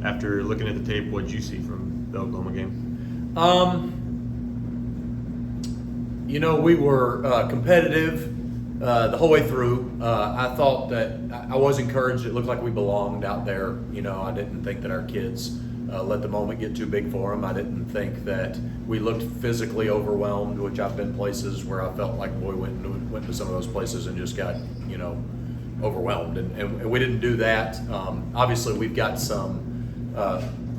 After looking at the tape, what did you see from the Oklahoma game? We were competitive the whole way through. I thought that I was encouraged. It looked like we belonged out there. I didn't think that our kids let the moment get too big for them. I didn't think that we looked physically overwhelmed, which I've been places where I felt like, boy, went to some of those places and just got, overwhelmed. And we didn't do that. Obviously, we've got some.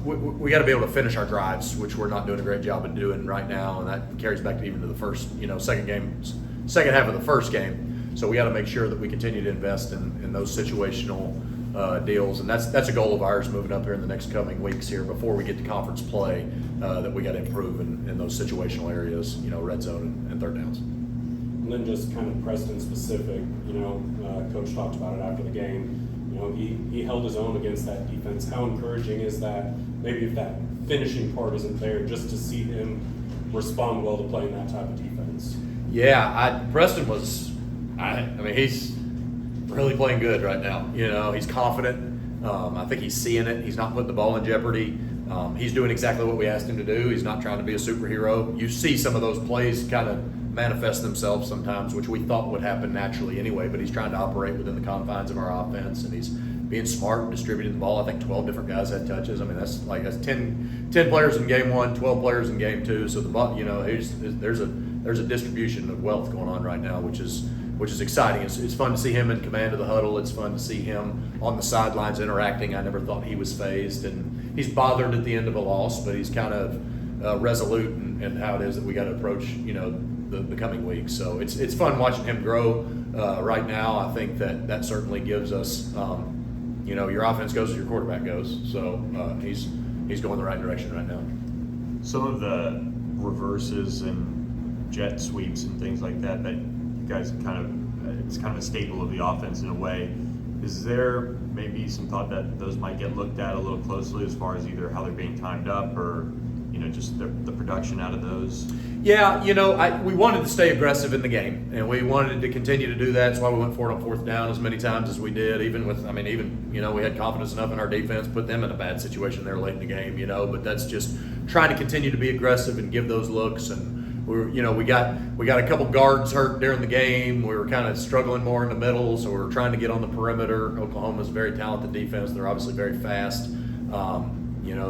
We got to be able to finish our drives, which we're not doing a great job of doing right now, and that carries back even to the first, second half of the first game. So we got to make sure that we continue to invest in those situational deals, and that's a goal of ours moving up here in the next coming weeks here before we get to conference play. That we got to improve in those situational areas, red zone and third downs. And then just kind of Preston specific, Coach talked about it after the game. He held his own against that defense. How encouraging is that? Maybe if that finishing part isn't there, just to see him respond well to playing that type of defense. Yeah, Preston was. He's really playing good right now. He's confident. I think he's seeing it. He's not putting the ball in jeopardy. He's doing exactly what we asked him to do. He's not trying to be a superhero. You see some of those plays kind of manifest themselves sometimes, which we thought would happen naturally anyway, but he's trying to operate within the confines of our offense, and he's being smart and distributing the ball. I think 12 different guys had touches. That's 10 players in game one, 12 players in game two. So there's a distribution of wealth going on right now, which is exciting. It's fun to see him in command of the huddle. It's fun to see him on the sidelines interacting. I never thought he was phased, and he's bothered at the end of a loss, but he's kind of resolute in how it is that we got to approach the coming weeks. So it's fun watching him grow right now. I think that certainly gives us your offense goes as your quarterback goes. So he's going the right direction right now. Some of the reverses and jet sweeps and things like that you guys it's kind of a staple of the offense in a way. Is there maybe some thought that those might get looked at a little closely as far as either how they're being timed up or just the production out of those? Yeah, we wanted to stay aggressive in the game, and we wanted to continue to do that. That's why we went for it on fourth down as many times as we did. We had confidence enough in our defense, put them in a bad situation there late in the game, But that's just trying to continue to be aggressive and give those looks. And we got a couple guards hurt during the game. We were kind of struggling more in the middle, so we were trying to get on the perimeter. Oklahoma's a very talented defense. They're obviously very fast.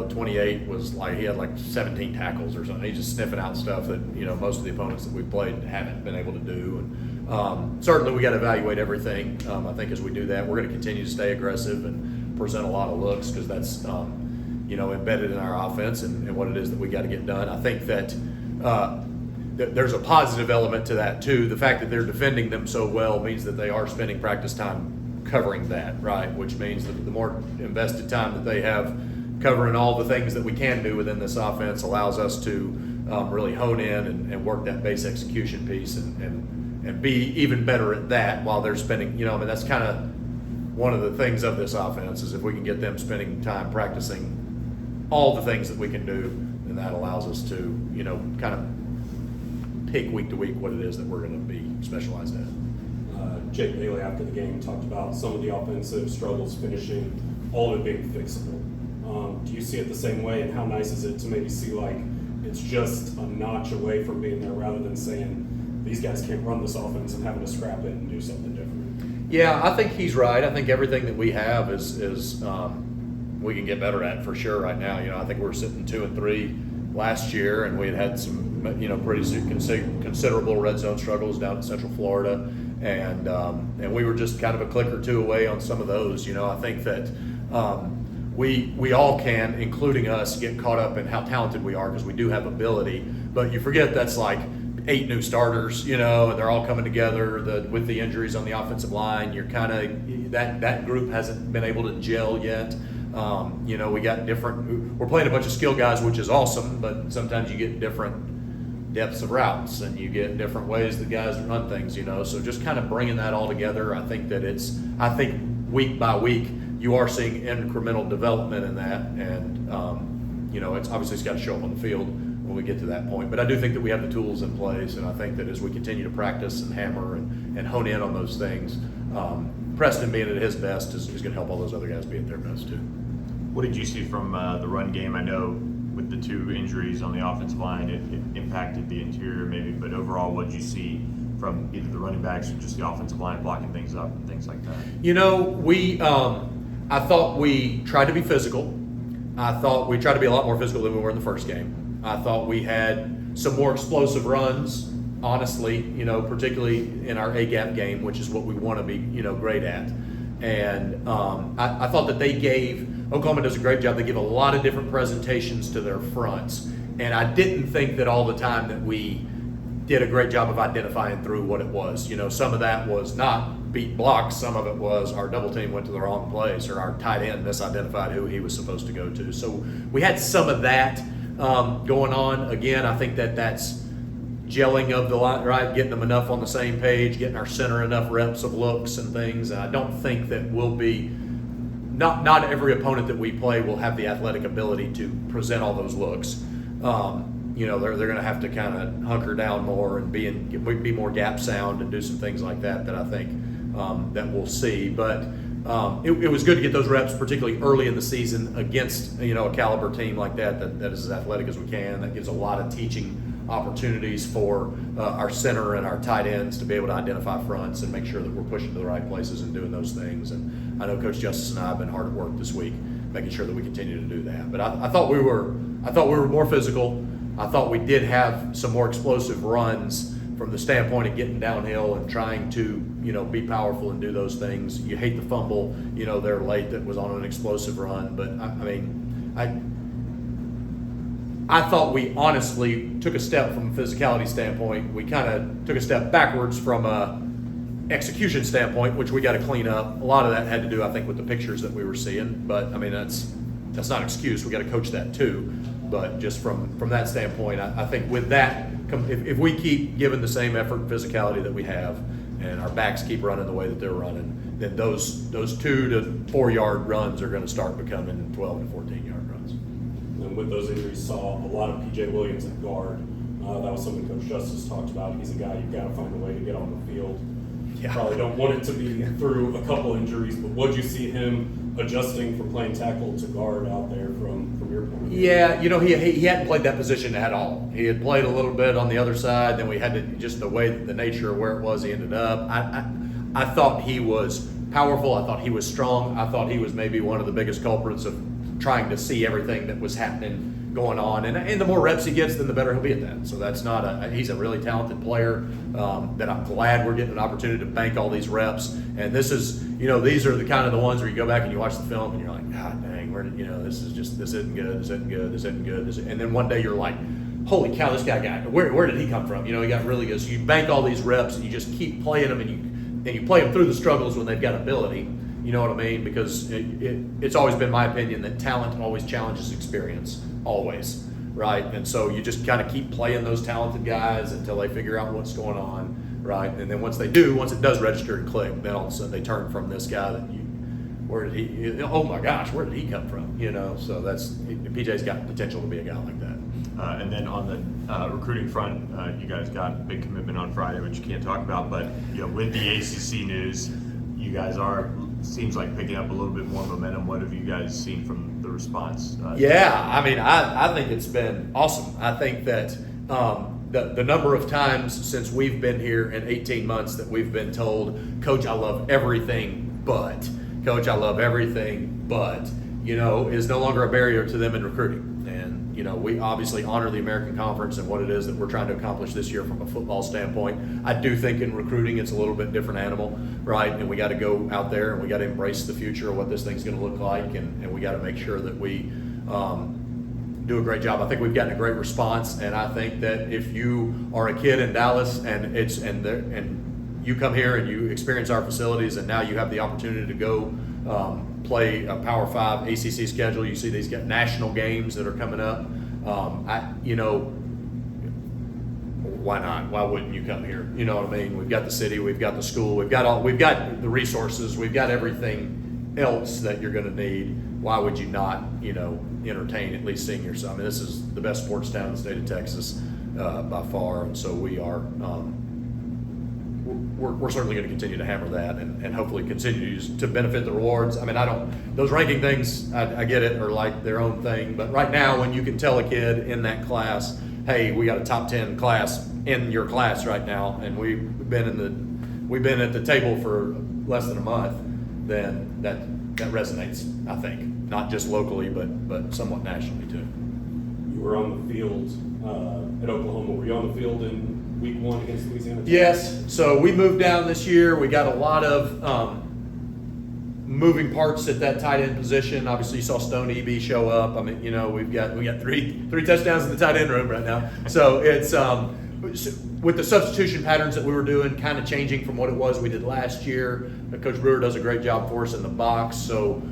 28 was he had 17 tackles or something. He's just sniffing out stuff that, most of the opponents that we played haven't been able to do. And certainly we got to evaluate everything. I think as we do that, we're going to continue to stay aggressive and present a lot of looks because that's, embedded in our offense and what it is that we got to get done. I think that there's a positive element to that too. The fact that they're defending them so well means that they are spending practice time covering that, right? Which means that the more invested time that they have covering all the things that we can do within this offense allows us to really hone in and work that base execution piece and be even better at that while they're spending, that's kind of one of the things of this offense is if we can get them spending time practicing all the things that we can do, then that allows us to, kind of pick week to week what it is that we're going to be specialized at. Jake Bailey after the game talked about some of the offensive struggles finishing, all of it being fixable. Do you see it the same way, and how nice is it to maybe see it's just a notch away from being there rather than saying these guys can't run this offense and having to scrap it and do something different? Yeah, I think he's right. I think everything that we have is we can get better at for sure right now. I think we're sitting 2-3 last year, and we had some pretty considerable red zone struggles down in Central Florida, and we were just kind of a click or two away on some of those. I think that. We all can, including us, get caught up in how talented we are because we do have ability. But you forget that's 8 new starters, and they're all coming together. With the injuries on the offensive line, you're kind of that group hasn't been able to gel yet. We got different. We're playing a bunch of skill guys, which is awesome. But sometimes you get different depths of routes, and you get different ways that guys run things. So just kind of bringing that all together, I think week by week. You are seeing incremental development in that, and it's got to show up on the field when we get to that point. But I do think that we have the tools in place, and I think that as we continue to practice and hammer and hone in on those things, Preston being at his best is going to help all those other guys be at their best too. What did you see from the run game? I know with the 2 injuries on the offensive line, it impacted the interior maybe, but overall, what did you see from either the running backs or just the offensive line blocking things up and things like that? I thought we tried to be physical. I thought we tried to be a lot more physical than we were in the first game. I thought we had some more explosive runs, honestly, particularly in our A-gap game, which is what we want to be, great at. And I thought that Oklahoma does a great job. They give a lot of different presentations to their fronts. And I didn't think that all the time that we did a great job of identifying through what it was. Some of that was not beat blocks. Some of it was our double team went to the wrong place, or our tight end misidentified who he was supposed to go to. So we had some of that going on. Again, I think that's gelling of the line, right? Getting them enough on the same page, getting our center enough reps of looks and things. And I don't think that we'll be, not every opponent that we play will have the athletic ability to present all those looks. They're going to have to kind of hunker down more and be more gap sound and do some things like that I think that we'll see. But it was good to get those reps, particularly early in the season against a caliber team like that is as athletic as we can. That gives a lot of teaching opportunities for our center and our tight ends to be able to identify fronts and make sure that we're pushing to the right places and doing those things. And I know Coach Justice and I have been hard at work this week making sure that we continue to do that. But I thought we were more physical. I thought we did have some more explosive runs from the standpoint of getting downhill and trying to, be powerful and do those things. You hate the fumble, there late that was on an explosive run. But I thought we honestly took a step from a physicality standpoint. We kind of took a step backwards from a execution standpoint, which we got to clean up. A lot of that had to do, I think, with the pictures that we were seeing. But that's not an excuse. We got to coach that too. But just from that standpoint, I think with that, if we keep giving the same effort and physicality that we have, and our backs keep running the way that they're running, then those 2 to 4 yard runs are going to start becoming 12 to 14 yard runs. And with those injuries, saw a lot of PJ Williams at guard. That was something Coach Justice talked about. He's a guy you've got to find a way to get on the field. Yeah. Probably don't want it to be through a couple injuries, but would you see him adjusting from playing tackle to guard out there from your point of view? Yeah, he hadn't played that position at all. He had played a little bit on the other side, then we had to, just the way, the nature of where it was he ended up. I thought he was powerful. I thought he was strong. I thought he was maybe one of the biggest culprits of trying to see everything that was happening going on, and the more reps he gets, then the better he'll be at that. So that's he's a really talented player that I'm glad we're getting an opportunity to bank all these reps. And this is, these are the kind of the ones where you go back and you watch the film and you're like, God dang, this isn't good. And then one day you're like, holy cow, this guy where did he come from? He got really good. So you bank all these reps and you just keep playing them, and you play them through the struggles when they've got ability. You know what I mean? Because it's always been my opinion that talent always challenges experience, always, right? And so you just kind of keep playing those talented guys until they figure out what's going on, right? And then once it does register and click, then all of a sudden they turn from this guy that oh my gosh, where did he come from? So PJ's got potential to be a guy like that. And then on the recruiting front, you guys got a big commitment on Friday, which you can't talk about, but with the ACC news, you guys seems like picking up a little bit more momentum. What have you guys seen from the response? I think it's been awesome. I think that the number of times since we've been here in 18 months that we've been told, Coach, I love everything but, Coach, I love everything but, is no longer a barrier to them in recruiting. And, we obviously honor the American Conference and what it is that we're trying to accomplish this year from a football standpoint. I do think in recruiting it's a little bit different animal, right? And we got to go out there and we got to embrace the future of what this thing's going to look like, and we got to make sure that we do a great job. I think we've gotten a great response, and I think that if you are a kid in Dallas and you come here and you experience our facilities, and now you have the opportunity to go play a Power 5 ACC schedule. You see these national games that are coming up. Why not? Why wouldn't you come here? You know what I mean? We've got the city, we've got the school, we've got the resources, we've got everything else that you're going to need. Why would you not, entertain at least seeing yourself? I mean, this is the best sports town in the state of Texas by far, and so we are. we're certainly going to continue to hammer that and hopefully continue to benefit the rewards. I mean, those ranking things, I get it, are like their own thing. But right now, when you can tell a kid in that class, hey, we got a top 10 class in your class right now, and we've been at the table for less than a month, then that resonates, I think, not just locally, but somewhat nationally too. You were on the field at Oklahoma. Were you on the field in week 1 against Louisiana Tech? Yes. So we moved down this year. We got a lot of moving parts at that tight end position. Obviously, you saw Stone EB show up. I mean, you know, we got three touchdowns in the tight end room right now. So it's with the substitution patterns that we were doing, kind of changing from what it was we did last year. Coach Brewer does a great job for us in the box. So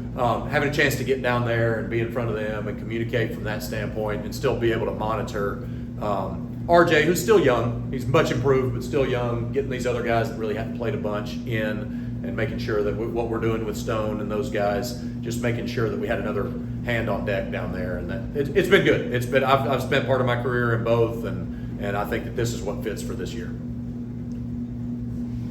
having a chance to get down there and be in front of them and communicate from that standpoint and still be able to monitor RJ, who's still young, he's much improved, but still young, getting these other guys that really haven't played a bunch in and making sure that what we're doing with Stone and those guys, just making sure that we had another hand on deck down there. And that it's been good. I've spent part of my career in both, and I think that this is what fits for this year.